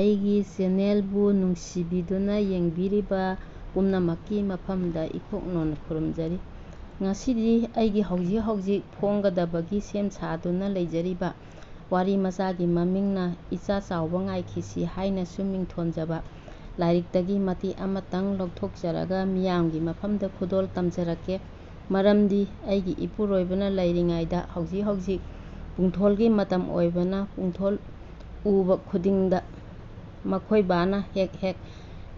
ꯑꯩꯒꯤ ꯆꯦꯅꯦꯜꯕꯨ ꯅꯨꯡꯁꯤꯕꯤꯗꯨꯅ ꯌꯦꯡꯕꯤꯔꯤꯕ ꯄꯨꯝꯅꯃꯛꯀꯤ ꯃꯐꯝꯗ ꯏꯈꯣꯛꯅꯣꯟ ꯈꯨꯔꯨꯝꯖꯔꯤ꯫ ꯉꯁꯤꯗꯤ ꯑꯩꯒꯤ ꯍꯧꯖꯤꯛ ꯍꯧꯖꯤꯛ ꯐꯣꯡꯒꯗꯕꯒꯤ ꯁꯦꯝ ꯁꯥꯗꯨꯅ ꯂꯩꯖꯔꯤꯕ ꯋꯥꯔꯤ ꯃꯆꯥꯒꯤ ꯃꯃꯤꯡꯅ ꯏꯆꯥ ꯆꯥꯎꯕ ꯉꯥꯏꯈꯤꯁꯤ ꯍꯥꯏꯅꯁꯨ ꯃꯤꯡꯊꯣꯟꯖꯕ ꯂꯥꯏꯔꯤꯛꯇꯒꯤ ꯃꯇꯦꯛ ꯑꯃꯇꯪ ꯂꯧꯊꯣꯛꯆꯔꯒ ꯃꯤꯌꯥꯝꯒꯤ ꯃꯐꯝꯗ ꯈꯨꯗꯣꯜ ꯇꯝꯖꯔꯛꯀꯦ꯫ ꯃꯔꯝꯗꯤ ꯑꯩꯒꯤ ꯏꯄꯨꯔꯣꯏꯕꯅ ꯂꯩꯔꯤꯉꯩꯗ ꯍꯧꯖꯤꯛ ꯍꯧꯖꯤꯛ ꯄꯨꯡꯊꯣꯜꯒꯤ ꯃꯇꯝ ꯑꯣꯏꯕꯅ ꯄꯨꯡꯊꯣꯜ ꯎꯕ ꯈꯨꯗꯤꯡꯗ ꯃꯈꯣꯏ ꯕꯥꯅ ꯍꯦꯛ ꯍꯦꯛ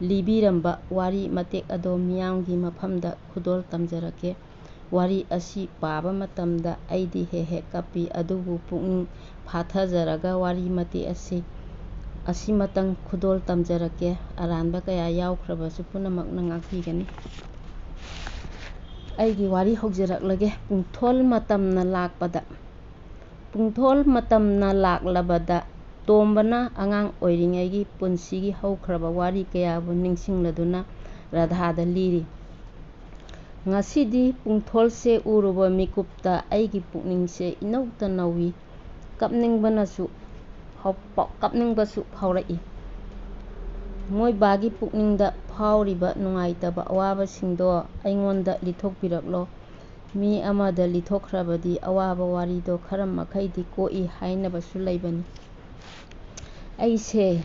ꯂꯤꯕꯤꯔꯝꯕ ꯋꯥꯔꯤ ꯃꯇꯦꯛ ꯑꯗꯣ ꯃꯤꯌꯥꯝꯒꯤ ꯃꯐꯝꯗ ꯈꯨꯗꯣꯜ ꯇꯝꯖꯔꯛꯀꯦ꯫ ꯋꯥꯔꯤ ꯑꯁꯤ ꯄꯥꯕ ꯃꯇꯝꯗ ꯑꯩꯗꯤ ꯍꯦꯛ ꯍꯦꯛ ꯀꯞꯄꯤ, ꯑꯗꯨꯕꯨ ꯄꯨꯛꯅꯤꯡ ꯐꯥꯊꯖꯔꯒ ꯋꯥꯔꯤ ꯃꯇꯦꯛ ꯑꯁꯤꯃꯇꯪ ꯈꯨꯗꯣꯜ ꯇꯝꯖꯔꯛꯀꯦ꯫ ꯑꯔꯥꯟꯕ ꯀꯌꯥ ꯌꯥꯎꯈ꯭ꯔꯕꯁꯨ ꯄꯨꯝꯅꯃꯛꯅ ꯉꯥꯛꯄꯤꯒꯅꯤ꯫ ꯑꯩꯒꯤ ꯋꯥꯔꯤ ꯍꯧꯖꯔꯛꯂꯒꯦ꯫ ꯄꯨꯡꯊꯣꯜ ꯃꯇꯝꯅ ꯂꯥꯛꯄꯗ꯫ ꯄꯨꯡꯊꯣꯜ ꯃꯇꯝꯅ ꯂꯥꯛꯂꯕꯗ ꯇꯣꯝꯕꯅ ꯑꯉꯥꯡ ꯑꯣꯏꯔꯤꯉꯩꯒꯤ ꯄꯨꯟꯁꯤꯒꯤ ꯍꯧꯈ꯭ꯔꯕ ꯋꯥꯔꯤ ꯀꯌꯥꯕꯨ ꯅꯤꯡꯁꯤꯡꯂꯗꯨꯅ ꯔꯥꯙꯥꯗ ꯂꯤꯔꯤ꯫ ꯉꯁꯤꯗꯤ ꯄꯨꯡꯊꯣꯜꯁꯦ ꯎꯔꯨꯕ ꯃꯤꯀꯨꯞꯇ ꯑꯩꯒꯤ ꯄꯨꯛꯅꯤꯡꯁꯦ ꯏꯅꯧꯇ ꯅꯧꯏ, ꯀꯞꯅꯤꯡꯕꯁꯨ ꯐꯥꯎꯔꯛꯏ꯫ ꯃꯣꯏ ꯕꯥꯒꯤ ꯄꯨꯛꯅꯤꯡꯗ ꯐꯥꯎꯔꯤꯕ ꯅꯨꯡꯉꯥꯏꯇꯕ ꯑꯋꯥꯕꯁꯤꯡꯗꯣ ꯑꯩꯉꯣꯟꯗ ꯂꯤꯊꯣꯛꯄꯤꯔꯛꯂꯣ꯫ ꯃꯤ ꯑꯃꯗ ꯂꯤꯊꯣꯛꯈ꯭ꯔꯕꯗꯤ ꯑꯋꯥꯕ ꯋꯥꯔꯤꯗꯣ ꯈꯔ ꯃꯈꯩꯗꯤ ꯀꯣꯛꯏ ꯍꯥꯏꯅꯕꯁꯨ ꯂꯩꯕꯅꯤ꯫ ꯑꯩꯁꯦ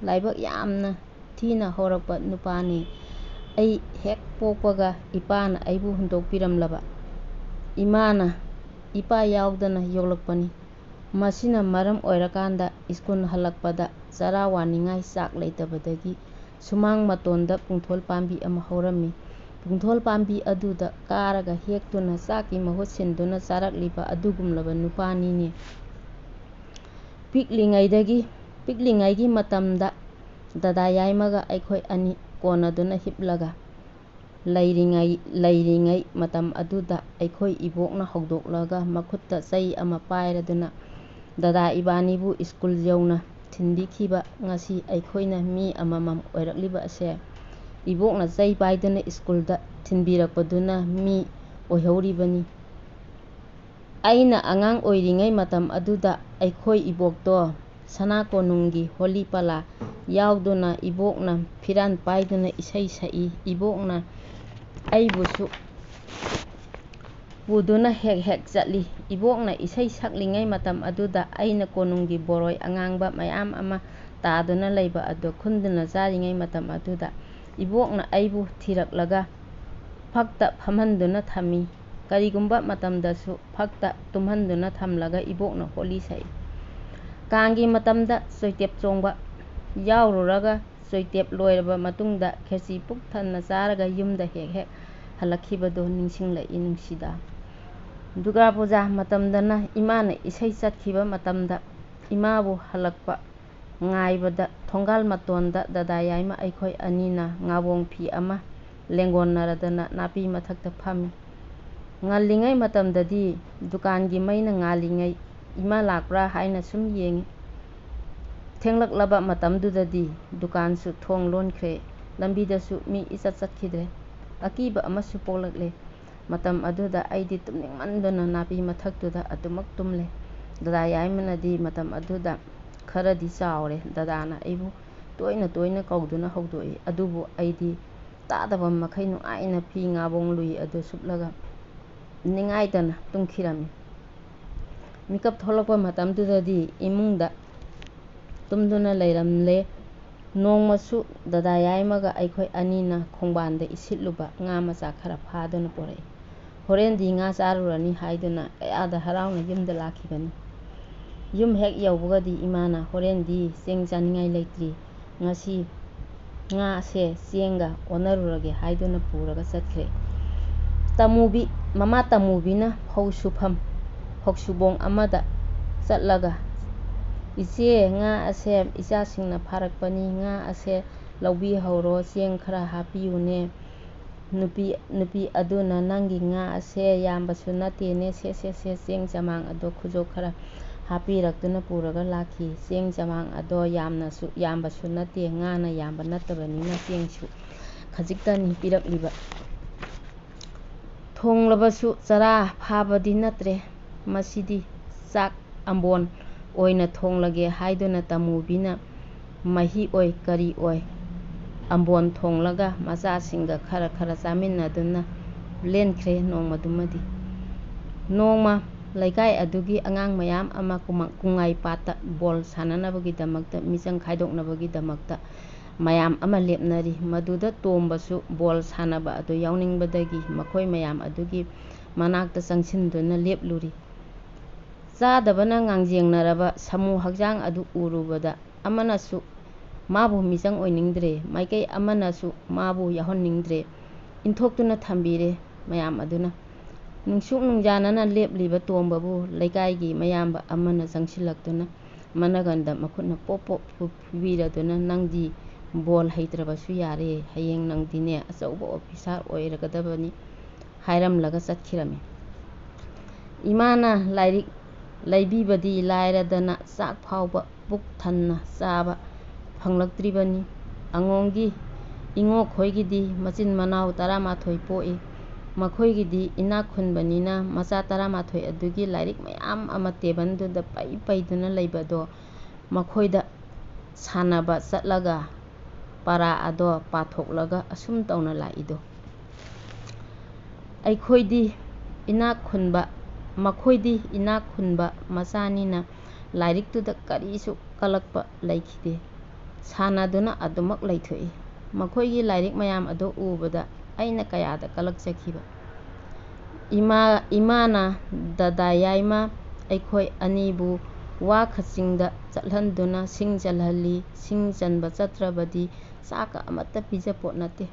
ꯂꯥꯏꯕꯛ ꯌꯥꯝꯅ ꯊꯤꯅ ꯍꯧꯔꯛꯄ ꯅꯨꯄꯥꯅꯤ꯫ ꯑꯩ ꯍꯦꯛ ꯄꯣꯛꯄꯒ ꯏꯄꯥꯅ ꯑꯩꯕꯨ ꯍꯨꯟꯗꯣꯛꯄꯤꯔꯝꯂꯕ, ꯏꯃꯥꯅ ꯏꯄꯥ ꯌꯥꯎꯗꯅ ꯌꯣꯛꯂꯛꯄꯅꯤ꯫ ꯃꯁꯤꯅ ꯃꯔꯝ ꯑꯣꯏꯔꯀꯥꯟꯗ ꯁ꯭ꯀꯨꯜ ꯍꯜꯂꯛꯄꯗ ꯆꯔꯥ ꯋꯥꯟꯅꯤꯡꯉꯥꯏ ꯆꯥꯛ ꯂꯩꯇꯕꯗꯒꯤ ꯁꯨꯃꯥꯡ ꯃꯇꯣꯟꯗ ꯄꯨꯡꯊꯣꯜ ꯄꯥꯝꯕꯤ ꯑꯃ ꯍꯧꯔꯝꯃꯤ꯫ ꯄꯨꯡꯊꯣꯜ ꯄꯥꯝꯕꯤ ꯑꯗꯨꯗ ꯀꯥꯔꯒ ꯍꯦꯛꯇꯨꯅ ꯆꯥꯛꯀꯤ ꯃꯍꯨꯠ ꯁꯤꯟꯗꯨꯅ ꯆꯥꯔꯛꯂꯤꯕ ꯑꯗꯨꯒꯨꯝꯂꯕ ꯅꯨꯄꯥꯅꯤꯅꯦ꯫ ꯄꯤꯛꯂꯤꯉꯩꯒꯤ ꯃꯇꯝꯗ ꯗꯗꯥ ꯌꯥꯏꯃꯒ ꯑꯩꯈꯣꯏ ꯑꯅꯤ ꯀꯣꯟꯅꯗꯨꯅ ꯍꯤꯞꯂꯒ ꯂꯩꯔꯤꯉꯩ ꯃꯇꯝ ꯑꯗꯨꯗ ꯑꯩꯈꯣꯏ ꯏꯕꯣꯛꯅ ꯍꯧꯗꯣꯛꯂꯒ ꯃꯈꯨꯠꯇ ꯆꯩ ꯑꯃ ꯄꯥꯏꯔꯗꯨꯅ ꯗꯗꯥ ꯏꯕꯥꯅꯤꯕꯨ ꯁ꯭ꯀꯨꯜ ꯌꯧꯅ ꯊꯤꯟꯕꯤꯈꯤꯕ꯫ ꯉꯁꯤ ꯑꯩꯈꯣꯏꯅ ꯃꯤ ꯑꯃꯃꯝ ꯑꯣꯏꯔꯛꯂꯤꯕ ꯑꯁꯦ ꯏꯕꯣꯛꯅ ꯆꯩ ꯄꯥꯏꯗꯨꯅ ꯁ꯭ꯀꯨꯜꯗ ꯊꯤꯟꯕꯤꯔꯛꯄꯗꯨꯅ ꯃꯤ ꯑꯣꯏꯍꯧꯔꯤꯕꯅꯤ꯫ ꯑꯩꯅ ꯑꯉꯥꯡ ꯑꯣꯏꯔꯤꯉꯩ ꯃꯇꯝ ꯑꯗꯨꯗ ꯑꯩꯈꯣꯏ ꯏꯕꯣꯛꯇꯣ ꯁꯅꯥ ꯀꯣꯅꯨꯡꯒꯤ ꯍꯣꯂꯤ ꯄꯥꯂꯥ ꯌꯥꯎꯗꯨꯅ ꯏꯕꯣꯛꯅ ꯐꯤꯔꯥꯟ ꯄꯥꯏꯗꯨꯅ ꯏꯁꯩ ꯁꯛꯏ꯫ ꯏꯕꯣꯛꯅ ꯑꯩꯕꯨꯁꯨ ꯄꯨꯗꯨꯅ ꯍꯦꯛ ꯍꯦꯛ ꯆꯠꯂꯤ꯫ ꯏꯕꯣꯛꯅ ꯏꯁꯩ ꯁꯛꯂꯤꯉꯩ ꯃꯇꯝ ꯑꯗꯨꯗ ꯑꯩꯅ ꯀꯣꯅꯨꯡꯒꯤ ꯕꯣꯔꯣꯏ ꯑꯉꯥꯡꯕ ꯃꯌꯥꯝ ꯑꯃ ꯇꯥꯗꯨꯅ ꯂꯩꯕ ꯑꯗꯨ ꯈꯨꯟꯗꯨꯅ ꯆꯥꯔꯤꯉꯩ ꯃꯇꯝ ꯑꯗꯨꯗ ꯏꯕꯣꯛꯅ ꯑꯩꯕꯨ ꯊꯤꯔꯛꯂꯒ ꯐꯛꯇ ꯐꯝꯍꯟꯗꯨꯅ ꯊꯝꯃꯤ꯫ ꯀꯔꯤꯒꯨꯝꯕ ꯃꯇꯝꯗꯁꯨ ꯐꯛꯇ ꯇꯨꯝꯍꯟꯗꯨꯅ ꯊꯝꯂꯒ ꯏꯕꯣꯛꯅ ꯍꯣꯂꯤ ꯁꯛꯏ꯫ ꯀꯥꯡꯒꯤ ꯃꯇꯝꯗ ꯆꯣꯏꯇꯦꯞ ꯆꯣꯡꯕ ꯌꯥꯎꯔꯨꯔꯒ ꯆꯣꯏꯇꯦꯞ ꯂꯣꯏꯔꯕ ꯃꯇꯨꯡꯗ ꯈꯦꯆꯤ ꯄꯨꯛ ꯊꯟꯅ ꯆꯥꯔꯒ ꯌꯨꯝꯗ ꯍꯦꯛ ꯍꯦꯛ ꯍꯜꯂꯛꯈꯤꯕꯗꯣ ꯅꯤꯡꯁꯤꯡꯂꯛꯏ ꯅꯨꯡꯁꯤꯗ꯫ ꯗꯨꯔꯒꯥ ꯄꯨꯖꯥ ꯃꯇꯝꯗꯅ ꯏꯃꯥꯅ ꯏꯁꯩ ꯆꯠꯈꯤꯕ ꯃꯇꯝꯗ ꯏꯃꯥꯕꯨ ꯍꯜꯂꯛꯄ ꯉꯥꯏꯕꯗ ꯊꯣꯡꯒꯥꯜ ꯃꯇꯣꯟꯗ ꯗꯗꯥ ꯌꯥꯏꯃ ꯑꯩꯈꯣꯏ ꯑꯅꯤꯅ ꯉꯥꯕꯣꯡ ꯐꯤ ꯑꯃ ꯂꯦꯡꯒꯣꯟꯅꯔꯗꯅ ꯅꯥꯄꯤ ꯃꯊꯛꯇ ꯐꯝꯃꯤ꯫ ꯉꯜꯂꯤꯉꯩ ꯃꯇꯝꯗꯗꯤ ꯗꯨꯀꯥꯟꯒꯤ ꯃꯩꯅ ꯉꯥꯜꯂꯤꯉꯩ ꯏꯃꯥ ꯂꯥꯛꯄ꯭ꯔꯥ ꯍꯥꯏꯅ ꯁꯨꯝ ꯌꯦꯡꯏ꯫ ꯊꯦꯡꯂꯛꯂꯕ ꯃꯇꯝꯗꯨꯗꯗꯤ ꯗꯨꯀꯥꯟꯁꯨ ꯊꯣꯡ ꯂꯣꯟꯈ꯭ꯔꯦ, ꯂꯝꯕꯤꯗꯁꯨ ꯃꯤ ꯏꯆꯠ ꯆꯠꯈꯤꯗ꯭ꯔꯦ꯫ ꯑꯀꯤꯕ ꯑꯃꯁꯨ ꯄꯣꯛꯂꯛꯂꯦ꯫ ꯃꯇꯝ ꯑꯗꯨꯗ ꯑꯩꯗꯤ ꯇꯨꯝꯅꯤꯡꯃꯟꯗꯨꯅ ꯅꯥꯄꯤ ꯃꯊꯛꯇꯨꯗ ꯑꯗꯨꯃꯛ ꯇꯨꯝꯂꯦ꯫ ꯗꯗꯥ ꯌꯥꯏꯃꯅꯗꯤ ꯃꯇꯝ ꯑꯗꯨꯗ ꯈꯔꯗꯤ ꯆꯥꯎꯔꯦ꯫ ꯗꯗꯥꯅ ꯑꯩꯕꯨ ꯇꯣꯏꯅ ꯇꯣꯏꯅ ꯀꯧꯗꯨꯅ ꯍꯧꯗꯣꯛꯏ, ꯑꯗꯨꯕꯨ ꯑꯩꯗꯤ ꯇꯥꯗꯕ ꯃꯈꯩ ꯅꯨꯡꯉꯥꯏꯅ ꯐꯤ ꯉꯥꯕꯣꯡ ꯂꯨꯏ ꯑꯗꯨ ꯁꯨꯞꯂꯒ ꯅꯤꯡꯉꯥꯏꯇꯅ ꯇꯨꯝꯈꯤꯔꯝꯃꯤ꯫ ꯃꯤꯀꯞ ꯊꯣꯛꯂꯛꯄ ꯃꯇꯝꯗꯨꯗꯗꯤ ꯏꯃꯨꯡꯗ ꯇꯨꯝꯗꯨꯅ ꯂꯩꯔꯝꯂꯦ꯫ ꯅꯣꯡꯃꯁꯨ ꯗꯗꯥ ꯌꯥꯏꯃꯒ ꯑꯩꯈꯣꯏ ꯑꯅꯤꯅ ꯈꯣꯡꯕꯥꯟꯗ ꯏꯁꯤꯠꯂꯨꯕ ꯉꯥ ꯃꯆꯥ ꯈꯔ ꯐꯥꯗꯨꯅ ꯄꯨꯔꯛꯏ꯫ ꯍꯣꯔꯦꯟꯗꯤ ꯉꯥ ꯆꯥꯔꯨꯔꯅꯤ ꯍꯥꯏꯗꯨꯅ ꯀꯌꯥꯗ ꯍꯔꯥꯎꯅ ꯌꯨꯝꯗ ꯂꯥꯛꯈꯤꯕꯅꯤ꯫ ꯌꯨꯝ ꯍꯦꯛ ꯌꯧꯕꯒꯗꯤ ꯏꯃꯥꯅ ꯍꯣꯔꯦꯟꯗꯤ ꯆꯦꯡ ꯆꯥꯅꯤꯡꯉꯥꯏ ꯂꯩꯇ꯭ꯔꯤ, ꯉꯁꯤ ꯉꯥꯁꯦ ꯆꯦꯡꯒ ꯑꯣꯟꯅꯔꯨꯔꯒꯦ ꯍꯥꯏꯗꯨꯅ ꯄꯨꯔꯒ ꯆꯠꯈ꯭ꯔꯦ꯫ ꯃꯃꯥ ꯇꯃꯨꯕꯤꯅ ꯐꯧ ꯁꯨꯐꯝ ꯐꯧꯁꯨꯕꯣꯡ ꯑꯃꯗ ꯆꯠꯂꯒ "ꯏꯆꯦ, ꯉꯥ ꯑꯁꯦ ꯏꯆꯥꯁꯤꯡꯅ ꯐꯥꯔꯛꯄꯅꯤ, ꯉꯥ ꯑꯁꯦ ꯂꯧꯕꯤꯍꯧꯔꯣ, ꯆꯦꯡ ꯈꯔ ꯍꯥꯞꯄꯤꯌꯨꯅꯦ, ꯅꯨꯄꯤ ꯑꯗꯨꯅ ꯅꯪꯒꯤ ꯉꯥ ꯑꯁꯦ ꯌꯥꯝꯕꯁꯨ ꯅꯠꯇꯦꯅꯦ, ꯁꯦ ꯆꯦꯡ ꯆꯃꯥꯡ ꯑꯗꯣ ꯈꯨꯖꯣꯛ ꯈꯔ ꯍꯥꯞꯄꯤꯔꯛꯇꯨꯅ ꯄꯨꯔꯒ ꯂꯥꯛꯈꯤ꯫ ꯆꯦꯡ ꯆꯃꯥꯡ ꯑꯗꯣ ꯌꯥꯝꯕꯁꯨ ꯅꯠꯇꯦ, ꯉꯥꯅ ꯌꯥꯝꯕ ꯅꯠꯇꯕꯅꯤꯅ ꯆꯦꯡꯁꯨ ꯈꯖꯤꯛꯇꯅꯤ ꯄꯤꯔꯛꯂꯤꯕ꯫ ꯊꯣꯡꯂꯕꯁꯨ ꯆꯔꯥ ꯐꯥꯕꯗꯤ ꯅꯠꯇ꯭ꯔꯦ, ꯃꯁꯤꯗꯤ ꯆꯥꯛ ꯑꯝꯕꯣꯟ ꯑꯣꯏꯅ ꯊꯣꯡꯂꯒꯦ ꯍꯥꯏꯗꯨꯅ ꯇꯃꯨꯕꯤꯅ ꯃꯍꯤ ꯑꯣꯏ ꯀꯔꯤ ꯑꯣꯏ ꯑꯝꯕꯣꯟ ꯊꯣꯡꯂꯒ ꯃꯆꯥꯁꯤꯡꯒ ꯈꯔ ꯈꯔ ꯆꯥꯃꯤꯟꯅꯗꯨꯅ ꯂꯦꯟꯈ꯭ꯔꯦ ꯅꯣꯡꯃꯗꯨꯃꯗꯤ꯫ ꯅꯣꯡꯃ ꯂꯩꯀꯥꯏ ꯑꯗꯨꯒꯤ ꯑꯉꯥꯡ ꯃꯌꯥꯝ ꯑꯃ ꯀꯨꯡꯉꯥꯏ ꯄꯥꯠꯇ ꯕꯣꯜ ꯁꯥꯟꯅꯅꯕꯒꯤꯗꯃꯛꯇ ꯃꯤꯆꯪ ꯈꯥꯏꯗꯣꯛꯅꯕꯒꯤꯗꯃꯛꯇ ꯃꯌꯥꯝ ꯑꯃ ꯂꯦꯞꯅꯔꯤ꯫ ꯃꯗꯨꯗ ꯇꯣꯝꯕꯁꯨ ꯕꯣꯜ ꯁꯥꯟꯅꯕ ꯑꯗꯨ ꯌꯥꯎꯅꯤꯡꯕꯗꯒꯤ ꯃꯈꯣꯏ ꯃꯌꯥꯝ ꯑꯗꯨꯒꯤ ꯃꯅꯥꯛꯇ ꯆꯪꯁꯤꯟꯗꯨꯅ ꯂꯦꯞꯂꯨꯔꯤ꯫ ꯆꯥꯗꯕꯅ ꯉꯥꯡꯖꯦꯡꯅꯔꯕ ꯁꯃꯨ ꯍꯛꯆꯥꯡ ꯑꯗꯨ ꯎꯔꯨꯕꯗ ꯑꯃꯅꯁꯨ ꯃꯥꯕꯨ ꯃꯤꯆꯪ ꯑꯣꯏꯅꯤꯡꯗ꯭ꯔꯦ, ꯃꯥꯏꯀꯩ ꯑꯃꯅꯁꯨ ꯃꯥꯕꯨ ꯌꯥꯎꯍꯟꯅꯤꯡꯗ꯭ꯔꯦ, ꯏꯟꯊꯣꯛꯇꯨꯅ ꯊꯝꯕꯤꯔꯦ ꯃꯌꯥꯝ ꯑꯗꯨꯅ꯫ ꯅꯨꯡꯁꯨꯛ ꯅꯨꯡꯖꯥꯅꯅ ꯂꯦꯞꯂꯤꯕ ꯇꯣꯝꯕꯕꯨ ꯂꯩꯀꯥꯏꯒꯤ ꯃꯌꯥꯝꯕ ꯑꯃꯅ ꯆꯪꯁꯤꯜꯂꯛꯇꯨꯅ ꯃꯅꯒꯟꯗ ꯃꯈꯨꯠꯅ ꯄꯣꯞ ꯄꯣꯞ ꯐꯨꯕꯤꯔꯗꯨꯅ ꯅꯪꯗꯤ ꯕꯣꯜ ꯍꯩꯇ꯭ꯔꯕꯁꯨ ꯌꯥꯔꯦ, ꯍꯌꯦꯡ ꯅꯪꯗꯤꯅꯦ ꯑꯆꯧꯕ ꯑꯣꯐꯤꯁꯥꯔ ꯑꯣꯏꯔꯒꯗꯕꯅꯤ ꯍꯥꯏꯔꯝꯂꯒ ꯆꯠꯈꯤꯔꯝꯃꯤ꯫ ꯏꯃꯥꯅ ꯂꯥꯏꯔꯤꯛ ꯂꯩꯕꯤꯕꯗꯤ ꯂꯥꯏꯔꯗꯅ ꯆꯥꯛ ꯐꯥꯎꯕ ꯄꯨꯛ ꯊꯟꯅ ꯆꯥꯕ ꯐꯪꯂꯛꯇ꯭ꯔꯤꯕꯅꯤ꯫ ꯑꯉꯣꯝꯒꯤ ꯏꯉꯣꯈꯣꯏꯒꯤꯗꯤ ꯃꯆꯤꯟ ꯃꯅꯥꯎ 12 ꯄꯣꯛꯏ꯫ ꯃꯈꯣꯏꯒꯤꯗꯤ ꯏꯅꯥꯛ ꯈꯨꯟꯕꯅꯤꯅ ꯃꯆꯥ 12 ꯑꯗꯨꯒꯤ ꯂꯥꯏꯔꯤꯛ ꯃꯌꯥꯝ ꯑꯃ ꯇꯦꯕꯜꯗꯨꯗ ꯄꯩ ꯄꯩꯗꯨꯅ ꯂꯩꯕꯗꯣ ꯃꯈꯣꯏꯗ ꯁꯥꯟꯅꯕ ꯆꯠꯂꯒ ꯄꯥꯔꯥ ꯑꯗꯣ ꯄꯥꯊꯣꯛꯂꯒ ꯑꯁꯨꯝ ꯇꯧꯅ ꯂꯥꯛꯏꯗꯣ꯫ ꯃꯈꯣꯏꯗꯤ ꯏꯅꯥꯛ ꯈꯨꯟꯕ ꯃꯆꯥꯅꯤꯅ ꯂꯥꯏꯔꯤꯛꯇꯨꯗ ꯀꯔꯤꯁꯨ ꯀꯜꯂꯛꯄ ꯂꯩꯈꯤꯗꯦ, ꯁꯥꯟꯅꯗꯨꯅ ꯑꯗꯨꯃꯛ ꯂꯩꯊꯣꯛꯏ꯫ ꯃꯈꯣꯏꯒꯤ ꯂꯥꯏꯔꯤꯛ ꯃꯌꯥꯝ ꯑꯗꯨ ꯎꯕꯗ ꯑꯩꯅ ꯀꯌꯥꯗ ꯀꯜꯂꯛꯆꯈꯤꯕ! ꯏꯃꯥꯅ ꯗꯗꯥ ꯌꯥꯏꯃ ꯑꯩꯈꯣꯏ ꯑꯅꯤꯕꯨ ꯋꯥ ꯈꯆꯤꯡꯗ ꯆꯠꯍꯟꯗꯨꯅ ꯁꯤꯡ ꯆꯜꯍꯜꯂꯤ꯫ ꯁꯤꯡ ꯆꯟꯕ ꯆꯠꯇ꯭ꯔꯕꯗꯤ ꯆꯥꯛꯀ ꯑꯃꯠꯇ ꯄꯤꯖꯄꯣꯠ ꯅꯠꯇꯦ꯫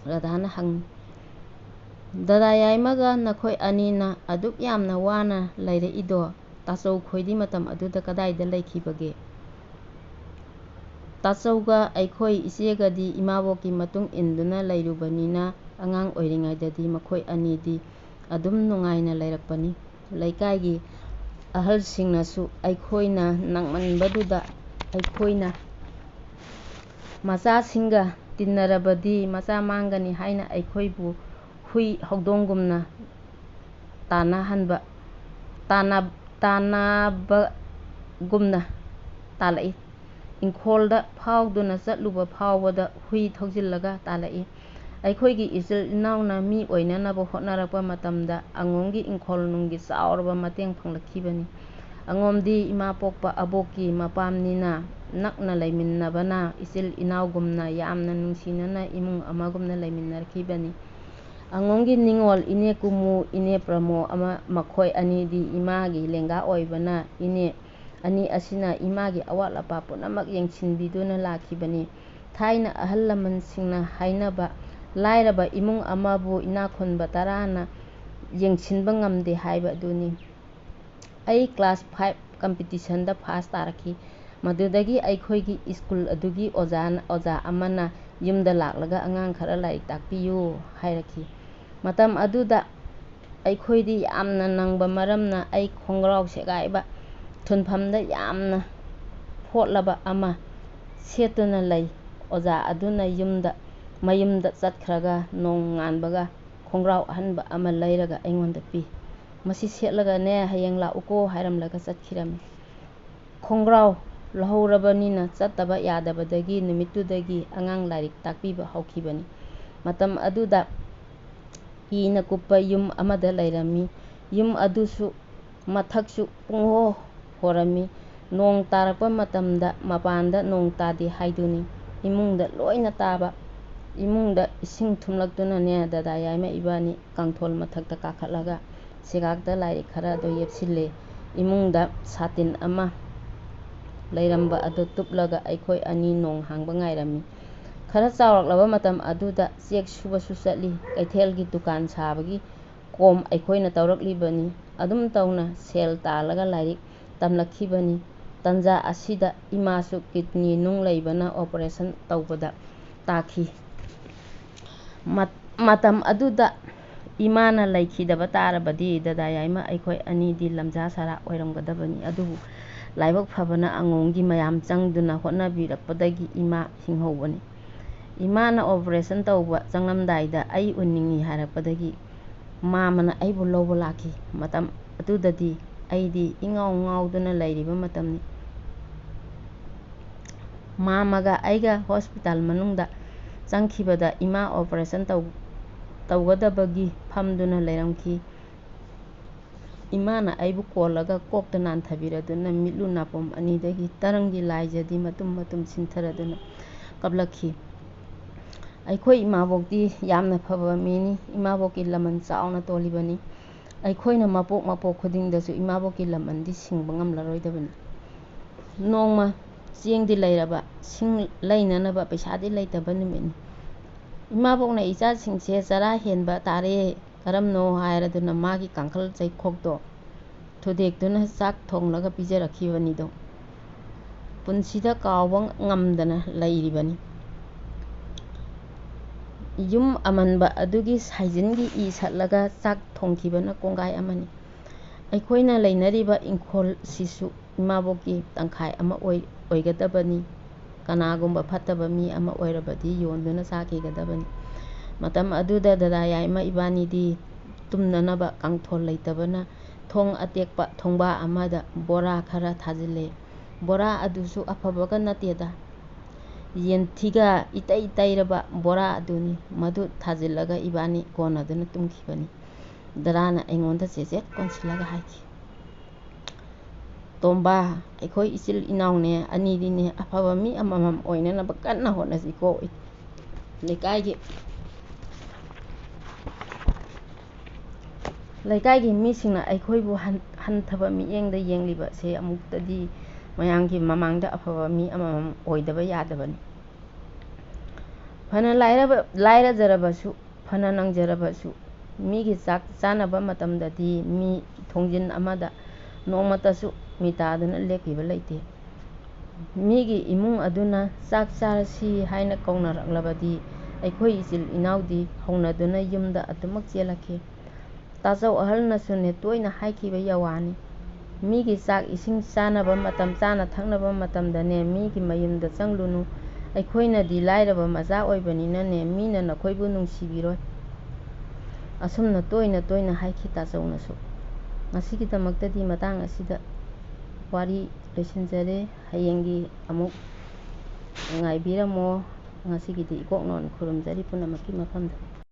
ꯔꯙꯥꯅ ꯍꯪꯉꯤ, ꯗꯗꯥ ꯌꯥꯏꯃꯒ ꯅꯈꯣꯏ ꯑꯅꯤꯅ ꯑꯗꯨꯛ ꯌꯥꯝꯅ ꯋꯥꯅ ꯂꯩꯔꯛꯏꯗꯣ ꯇꯥꯆꯧ ꯈꯣꯏꯗꯤ ꯃꯇꯝ ꯑꯗꯨꯗ ꯀꯗꯥꯏꯗ ꯂꯩꯈꯤꯕꯒꯦ? ꯇꯥꯆꯧꯒ ꯑꯩꯈꯣꯏ ꯏꯆꯦꯒꯗꯤ ꯏꯃꯥꯕꯣꯛꯀꯤ ꯃꯇꯨꯡ ꯏꯟꯗꯨꯅ ꯂꯩꯔꯨꯕꯅꯤꯅ ꯑꯉꯥꯡ ꯑꯣꯏꯔꯤꯉꯩꯗꯗꯤ ꯃꯈꯣꯏ ꯑꯅꯤꯗꯤ ꯑꯗꯨꯝ ꯅꯨꯡꯉꯥꯏꯅ ꯂꯩꯔꯛꯄꯅꯤ꯫ ꯂꯩꯀꯥꯏꯒꯤ ꯑꯍꯜꯁꯤꯡꯅꯁꯨ ꯑꯩꯈꯣꯏꯅ ꯅꯪꯃꯟꯕꯗꯨꯗ ꯑꯩꯈꯣꯏꯅ ꯃꯆꯥꯁꯤꯡꯒ ꯇꯤꯟꯅꯔꯕꯗꯤ ꯃꯆꯥ ꯃꯥꯡꯒꯅꯤ ꯍꯥꯏꯅ ꯑꯩꯈꯣꯏꯕꯨ ꯍꯨꯏ ꯍꯧꯗꯣꯡꯒꯨꯝꯅ ꯇꯥꯟꯅꯕꯒꯨꯝꯅ ꯇꯥꯜꯂꯛꯏ꯫ ꯏꯪꯈꯣꯜꯗ ꯐꯥꯎꯗꯨꯅ ꯆꯠꯂꯨꯕ ꯐꯥꯎꯕꯗ ꯍꯨꯏ ꯊꯧꯖꯤꯜꯂꯒ ꯇꯥꯜꯂꯛꯏ꯫ ꯑꯩꯈꯣꯏꯒꯤ ꯏꯆꯤꯜ ꯏꯅꯥꯎꯅ ꯃꯤ ꯑꯣꯏꯅꯅꯕ ꯍꯣꯠꯅꯔꯛꯄ ꯃꯇꯝꯗ ꯑꯉꯣꯝꯒꯤ ꯏꯪꯈꯣꯜꯅꯨꯡꯒꯤ ꯆꯥꯎꯔꯕ ꯃꯇꯦꯡ ꯐꯪꯂꯛꯈꯤꯕꯅꯤ꯫ ꯑꯉꯣꯝꯗꯤ ꯏꯃꯥ ꯄꯣꯛꯄ ꯑꯕꯣꯛꯀꯤ ꯃꯄꯥꯝꯅꯤꯅ ꯅꯛꯅ ꯂꯩꯃꯤꯟꯅꯕꯅ ꯏꯆꯤꯜ ꯏꯅꯥꯎꯒꯨꯝꯅ ꯌꯥꯝꯅ ꯅꯨꯡꯁꯤꯅꯅ ꯏꯃꯨꯡ ꯑꯃꯒꯨꯝꯅ ꯂꯩꯃꯤꯟꯅꯔꯛꯈꯤꯕꯅꯤ꯫ ꯑꯉꯣꯝꯒꯤ ꯅꯤꯡꯉꯣꯜ ꯏꯅꯦ ꯀꯨꯃꯨ, ꯏꯅꯦ ꯄ꯭ꯔꯃꯣ ꯃꯈꯣꯏ ꯑꯅꯤꯗꯤ ꯏꯃꯥꯒꯤ ꯂꯦꯡꯒꯥ ꯑꯣꯏꯕꯅ ꯏꯅꯦ ꯑꯅꯤ ꯑꯁꯤꯅ ꯏꯃꯥꯒꯤ ꯑꯋꯥꯠ ꯑꯄꯥ ꯄꯨꯝꯅꯃꯛ ꯌꯦꯡꯁꯤꯟꯕꯤꯗꯨꯅ ꯂꯥꯛꯈꯤꯕꯅꯤ꯫ ꯊꯥꯏꯅ ꯑꯍꯜ ꯂꯃꯟꯁꯤꯡꯅ ꯍꯥꯏꯅꯕ ꯂꯥꯏꯔꯕ ꯏꯃꯨꯡ ꯑꯃꯕꯨ ꯏꯅꯥꯛꯈꯨꯟꯕ ꯇꯔꯥꯅ ꯌꯦꯡꯁꯤꯟꯕ ꯉꯝꯗꯦ ꯍꯥꯏꯕ ꯑꯗꯨꯅꯤ꯫ ꯑꯩ ꯀ꯭ꯂꯥꯁ 5 ꯀꯝꯄꯤꯇꯤꯁꯟꯗ ꯐꯥꯔꯁ ꯇꯥꯔꯛꯈꯤ꯫ ꯃꯗꯨꯗꯒꯤ ꯑꯩꯈꯣꯏꯒꯤ ꯁ꯭ꯀꯨꯜ ꯑꯗꯨꯒꯤ ꯑꯣꯖꯥ ꯑꯃꯅ ꯌꯨꯝꯗ ꯂꯥꯛꯂꯒ ꯑꯉꯥꯡ ꯈꯔ ꯂꯥꯏꯔꯤꯛ ꯇꯥꯛꯄꯤꯌꯨ ꯍꯥꯏꯔꯛꯈꯤ꯫ ꯃꯇꯝ ꯑꯗꯨꯗ ꯑꯩꯈꯣꯏꯗꯤ ꯌꯥꯝꯅ ꯅꯪꯕ ꯃꯔꯝꯅ ꯑꯩ ꯈꯣꯡꯒ꯭ꯔꯥꯎ ꯁꯦꯒꯥꯏꯕ ꯊꯨꯟꯐꯝꯗ ꯌꯥꯝꯅ ꯐꯣꯠꯂꯕ ꯑꯃ ꯁꯦꯠꯇꯨꯅ ꯂꯩ꯫ ꯑꯣꯖꯥ ꯑꯗꯨꯅ ꯃꯌꯨꯝꯗ ꯆꯠꯈ꯭ꯔꯒ ꯅꯣꯡꯉꯥꯟꯕꯒ ꯈꯣꯡꯒ꯭ꯔꯥꯎ ꯑꯍꯟꯕ ꯑꯃ ꯂꯩꯔꯒ ꯑꯩꯉꯣꯟꯗ ꯄꯤ꯫ ꯃꯁꯤ ꯁꯦꯠꯂꯒꯅꯦ ꯍꯌꯦꯡ ꯂꯥꯛꯎꯀꯣ ꯍꯥꯏꯔꯝꯂꯒ ꯆꯠꯈꯤꯔꯝꯃꯤ꯫ ꯈꯣꯡꯒ꯭ꯔꯥꯎ ꯂꯧꯍꯧꯔꯕꯅꯤꯅ ꯆꯠꯇꯕ ꯌꯥꯗꯕꯗꯒꯤ ꯅꯨꯃꯤꯠꯇꯨꯗꯒꯤ ꯑꯉꯥꯡ ꯂꯥꯏꯔꯤꯛ ꯇꯥꯛꯄꯤꯕ ꯍꯧꯈꯤꯕꯅꯤ꯫ ꯃꯇꯝ ꯑꯗꯨꯗ ꯏꯅ ꯀꯨꯞꯄ ꯌꯨꯝ ꯑꯃꯗ ꯂꯩꯔꯝꯃꯤ꯫ ꯌꯨꯝ ꯑꯗꯨꯁꯨ ꯃꯊꯛꯁꯨ ꯄꯨꯡꯍꯣ ꯍꯣꯔꯝꯃꯤ꯫ ꯅꯣꯡ ꯇꯥꯔꯛꯄ ꯃꯇꯝꯗ ꯃꯄꯥꯟꯗ ꯅꯣꯡ ꯇꯥꯗꯦ ꯍꯥꯏꯗꯨꯅꯤ ꯏꯃꯨꯡꯗ ꯂꯣꯏꯅ ꯇꯥꯕ꯫ ꯏꯃꯨꯡꯗ ꯏꯁꯤꯡ ꯊꯨꯝꯂꯛꯇꯨꯅꯅꯦ ꯗꯗꯥ ꯌꯥꯏꯃ ꯏꯕꯥꯅꯤ ꯀꯥꯡꯊꯣꯜ ꯃꯊꯛꯇ ꯀꯥꯈꯠꯂꯒ ꯁꯦꯒꯥꯛꯇ ꯂꯥꯏꯔꯤꯛ ꯈꯔꯗꯣ ꯌꯦꯞꯁꯤꯜꯂꯦ꯫ ꯏꯃꯨꯡꯗ ꯁꯥꯇꯤꯟ ꯑꯃ ꯂꯩꯔꯝꯕ ꯑꯗꯨ ꯇꯨꯞꯂꯒ ꯑꯩꯈꯣꯏ ꯑꯅꯤ ꯅꯣꯡ ꯍꯥꯡꯕ ꯉꯥꯏꯔꯝꯃꯤ꯫ ꯈꯔ ꯆꯥꯎꯔꯛꯂꯕ ꯃꯇꯝ ꯑꯗꯨꯗ ꯆꯦꯛ ꯁꯨꯕꯁꯨ ꯆꯠꯂꯤ꯫ ꯀꯩꯊꯦꯜꯒꯤ ꯗꯨꯀꯥꯟ ꯁꯥꯕꯒꯤ ꯀꯣꯝ ꯑꯩꯈꯣꯏꯅ ꯇꯧꯔꯛꯂꯤꯕꯅꯤ꯫ ꯑꯗꯨꯝ ꯇꯧꯅ ꯁꯦꯜ ꯇꯥꯜꯂꯒ ꯂꯥꯏꯔꯤꯛ ꯇꯝꯂꯛꯈꯤꯕꯅꯤ꯫ ꯇꯟꯖꯥ ꯑꯁꯤꯗ ꯏꯃꯥꯁꯨ ꯀꯤꯗꯅꯤ ꯅꯨꯡ ꯂꯩꯕꯅ ꯑꯣꯄꯔꯦꯁꯟ ꯇꯧꯕꯗ ꯇꯥꯈꯤ꯫ ꯃꯇꯝ ꯑꯗꯨꯗ ꯏꯃꯥꯅ ꯂꯩꯈꯤꯗꯕ ꯇꯥꯔꯕꯗꯤ ꯗꯗꯥ ꯌꯥꯏꯃ ꯑꯩꯈꯣꯏ ꯑꯅꯤꯗꯤ ꯂꯝꯖꯥ ꯁꯔꯥ ꯑꯣꯏꯔꯝꯒꯗꯕꯅꯤ꯫ ꯑꯗꯨꯕꯨ ꯂꯥꯏꯕꯛ ꯐꯕꯅ ꯑꯉꯣꯝꯒꯤ ꯃꯌꯥꯝ ꯆꯪꯗꯨꯅ ꯍꯣꯠꯅꯕꯤꯔꯛꯄꯗꯒꯤ ꯏꯃꯥ ꯍꯤꯡꯍꯧꯕꯅꯤ꯫ ꯏꯃꯥꯅ ꯑꯣꯄꯔꯦꯁꯟ ꯇꯧꯕ ꯆꯪꯂꯝꯗꯥꯏꯗ ꯑꯩ ꯎꯅꯤꯡꯏ ꯍꯥꯏꯔꯛꯄꯗꯒꯤ ꯃꯥꯃꯅ ꯑꯩꯕꯨ ꯂꯧꯕ ꯂꯥꯛꯈꯤ꯫ ꯃꯇꯝ ꯑꯗꯨꯗꯗꯤ ꯑꯩꯗꯤ ꯏꯉꯥꯎ ꯉꯥꯎꯗꯨꯅ ꯂꯩꯔꯤꯕ ꯃꯇꯝꯅꯤ꯫ ꯃꯥꯝꯃꯒ ꯑꯩꯒ ꯍꯣꯁꯄꯤꯇꯥꯜ ꯃꯅꯨꯡꯗ ꯆꯪꯈꯤꯕꯗ ꯏꯃꯥ ꯑꯣꯄꯔꯦꯁꯟ ꯇꯧꯒꯗꯕꯒꯤ ꯐꯝꯗꯨꯅ ꯂꯩꯔꯝꯈꯤ꯫ ꯏꯃꯥꯅ ꯑꯩꯕꯨ ꯀꯣꯜꯂꯒ ꯀꯣꯛꯇ ꯅꯥꯟꯊꯕꯤꯔꯗꯨꯅ ꯃꯤꯠꯂꯨ ꯅꯥꯄꯣꯝ ꯑꯅꯤꯗꯒꯤ ꯇꯔꯪꯒꯤ ꯂꯥꯏꯖꯗꯤ ꯃꯇꯨꯝ ꯃꯇꯨꯝ ꯆꯤꯟꯊꯔꯗꯨꯅ ꯀꯞꯂꯛꯈꯤ꯫ ꯑꯩꯈꯣꯏ ꯏꯃꯥꯕꯣꯛꯇꯤ ꯌꯥꯝꯅ ꯐꯕ ꯃꯤꯅꯤ꯫ ꯏꯃꯥꯕꯣꯛꯀꯤ ꯂꯃꯟ ꯆꯥꯎꯅ ꯇꯣꯜꯂꯤꯕꯅꯤ꯫ ꯑꯩꯈꯣꯏꯅ ꯃꯄꯣꯛ ꯈꯨꯗꯤꯡꯗꯁꯨ ꯏꯃꯥꯕꯣꯛꯀꯤ ꯂꯃꯟꯗꯤ ꯁꯤꯡꯕ ꯉꯝꯂꯔꯣꯏꯗꯕꯅꯤ꯫ ꯅꯣꯡꯃ ꯆꯦꯡꯗꯤ ꯂꯩꯔꯕ, ꯁꯤꯡ ꯂꯩꯅꯅꯕ ꯄꯩꯁꯥꯗꯤ ꯂꯩꯇꯕ ꯅꯨꯃꯤꯠꯅꯤ꯫ ꯏꯃꯥꯕꯣꯛꯅ ꯏꯆꯥꯁꯤꯡꯁꯦ ꯆꯔꯥ ꯍꯦꯟꯕ ꯇꯥꯔꯦ ꯀꯔꯝꯅꯣ ꯍꯥꯏꯔꯗꯨꯅ ꯃꯥꯒꯤ ꯀꯥꯡꯈꯜ ꯆꯩꯈꯣꯛꯇꯣ ꯊꯨꯗꯦꯛꯇꯨꯅ ꯆꯥꯛ ꯊꯣꯡꯂꯒ ꯄꯤꯖꯔꯛꯈꯤꯕꯅꯤꯗꯣ ꯄꯨꯟꯁꯤꯗ ꯀꯥꯎꯕ ꯉꯝꯗꯅ ꯂꯩꯔꯤꯕꯅꯤ꯫ ꯌꯨꯝ ꯑꯃꯟꯕ ꯑꯗꯨꯒꯤ ꯁꯥꯏꯖꯤꯟꯒꯤ ꯏ ꯁꯠꯂꯒ ꯆꯥꯛ ꯊꯣꯡꯈꯤꯕꯅ ꯀꯣꯡꯒꯥꯏ ꯑꯃꯅꯤ꯫ ꯑꯩꯈꯣꯏꯅ ꯂꯩꯅꯔꯤꯕ ꯏꯪꯈꯣꯜꯁꯤꯁꯨ ꯏꯃꯥꯕꯣꯛꯀꯤ ꯇꯪꯈꯥꯏ ꯑꯃ ꯑꯣꯏꯒꯗꯕꯅꯤ꯫ ꯀꯅꯥꯒꯨꯝꯕ ꯐꯠꯇꯕ ꯃꯤ ꯑꯃ ꯑꯣꯏꯔꯕꯗꯤ ꯌꯣꯟꯗꯨꯅ ꯆꯥꯈꯤꯒꯗꯕꯅꯤ꯫ ꯃꯇꯝ ꯑꯗꯨꯗ ꯗꯗꯥ ꯌꯥꯏꯃ ꯏꯕꯥꯅꯤꯗꯤ ꯇꯨꯝꯅꯅꯕ ꯀꯥꯡꯊꯣꯜ ꯂꯩꯇꯕꯅ ꯊꯣꯡ ꯑꯇꯦꯛꯄ ꯊꯣꯡꯕꯥ ꯑꯃꯗ ꯕꯣꯔꯥ ꯈꯔ ꯊꯥꯖꯤꯜꯂꯦ꯫ ꯕꯣꯔꯥ ꯑꯗꯨꯁꯨ ꯑꯐꯕꯒ ꯅꯠꯇꯦꯗ, ꯌꯦꯟꯊꯤꯒ ꯏꯇꯩ ꯇꯩꯔꯕ ꯕꯣꯔꯥ ꯑꯗꯨꯅꯤ꯫ ꯃꯗꯨ ꯊꯥꯖꯤꯜꯂꯒ ꯏꯕꯥꯅꯤ ꯀꯣꯟꯅꯗꯨꯅ ꯇꯨꯝꯈꯤꯕꯅꯤ꯫ ꯗꯗꯥꯅ ꯑꯩꯉꯣꯟꯗ ꯆꯦꯆꯦꯠ ꯀꯣꯟꯁꯤꯜꯂꯒ ꯍꯥꯏꯈꯤ, ꯇꯣꯝꯕꯥ, ꯑꯩꯈꯣꯏ ꯏꯆꯤꯜ ꯏꯅꯥꯎꯅꯦ ꯑꯅꯤꯗꯤꯅꯦ ꯑꯐꯕ ꯃꯤ ꯑꯃꯃꯝ ꯑꯣꯏꯅꯅꯕ ꯀꯟꯅ ꯍꯣꯠꯅꯁꯤꯀꯣ꯫ ꯂꯩꯀꯥꯏꯒꯤ ꯃꯤꯁꯤꯡꯅ ꯑꯩꯈꯣꯏꯕꯨ ꯍꯟꯊꯕ ꯃꯤꯠꯌꯦꯡꯗ ꯌꯦꯡꯂꯤꯕꯁꯦ ꯑꯃꯨꯛꯇꯗꯤ ꯃꯌꯥꯝꯒꯤ ꯃꯃꯥꯡꯗ ꯑꯐꯕ ꯃꯤ ꯑꯃꯃꯝ ꯑꯣꯏꯗꯕ ꯌꯥꯗꯕꯅꯤ꯫ ꯐꯅ ꯂꯥꯏꯔꯖꯔꯕꯁꯨ, ꯐꯅ ꯅꯪꯖꯔꯕꯁꯨ, ꯃꯤꯒꯤ ꯆꯥꯛ ꯆꯥꯅꯕ ꯃꯇꯝꯗꯗꯤ ꯃꯤ ꯊꯣꯡꯖꯤꯟ ꯑꯃꯗ ꯅꯣꯡꯃꯇꯁꯨ ꯃꯤꯇꯥꯗꯨꯅ ꯂꯦꯞꯈꯤꯕ ꯂꯩꯇꯦ꯫ ꯃꯤꯒꯤ ꯏꯃꯨꯡ ꯑꯗꯨꯅ ꯆꯥꯛ ꯆꯥꯔꯁꯤ ꯍꯥꯏꯅ ꯀꯧꯅꯔꯛꯂꯕꯗꯤ ꯑꯩꯈꯣꯏ ꯏꯆꯤꯜ ꯏꯅꯥꯎꯗꯤ ꯍꯧꯅꯗꯨꯅ ꯌꯨꯝꯗ ꯑꯗꯨꯃꯛ ꯆꯦꯜꯂꯛꯈꯤ꯫ ꯇꯥꯆꯧ ꯑꯍꯜꯅꯁꯨꯅꯦ ꯇꯣꯏꯅ ꯍꯥꯏꯈꯤꯕ ꯌꯥꯋꯥꯅꯤ, ꯃꯤꯒꯤ ꯆꯥꯛ ꯏꯁꯤꯡ ꯆꯥꯅꯕ ꯃꯇꯝ, ꯆꯥꯅ ꯊꯛꯅꯕ ꯃꯇꯝꯗꯅꯦ ꯃꯤꯒꯤ ꯃꯌꯨꯝꯗ ꯆꯪꯂꯨꯅꯨ, ꯑꯩꯈꯣꯏꯅꯗꯤ ꯂꯥꯏꯔꯕ ꯃꯆꯥ ꯑꯣꯏꯕꯅꯤꯅꯅꯦ ꯃꯤꯅ ꯅꯈꯣꯏꯕꯨ ꯅꯨꯡꯁꯤꯕꯤꯔꯣꯏ꯫ ꯑꯁꯨꯝꯅ ꯇꯣꯏꯅ ꯇꯣꯏꯅ ꯍꯥꯏꯈꯤ ꯇꯥꯆꯧꯅꯁꯨ꯫ ꯉꯁꯤꯒꯤꯗꯃꯛꯇꯗꯤ ꯃꯇꯥꯡ ꯑꯁꯤꯗ ꯋꯥꯔꯤ ꯂꯣꯏꯁꯤꯟꯖꯔꯦ꯫ ꯍꯌꯦꯡꯒꯤ ꯑꯃꯨꯛ ꯉꯥꯏꯕꯤꯔꯝꯃꯣ꯫ ꯉꯁꯤꯒꯤꯗꯤ ꯏꯀꯣꯛꯅꯣꯟ ꯈꯨꯔꯨꯝꯖꯔꯤ ꯄꯨꯝꯅꯃꯛꯀꯤ ꯃꯐꯝꯗ꯫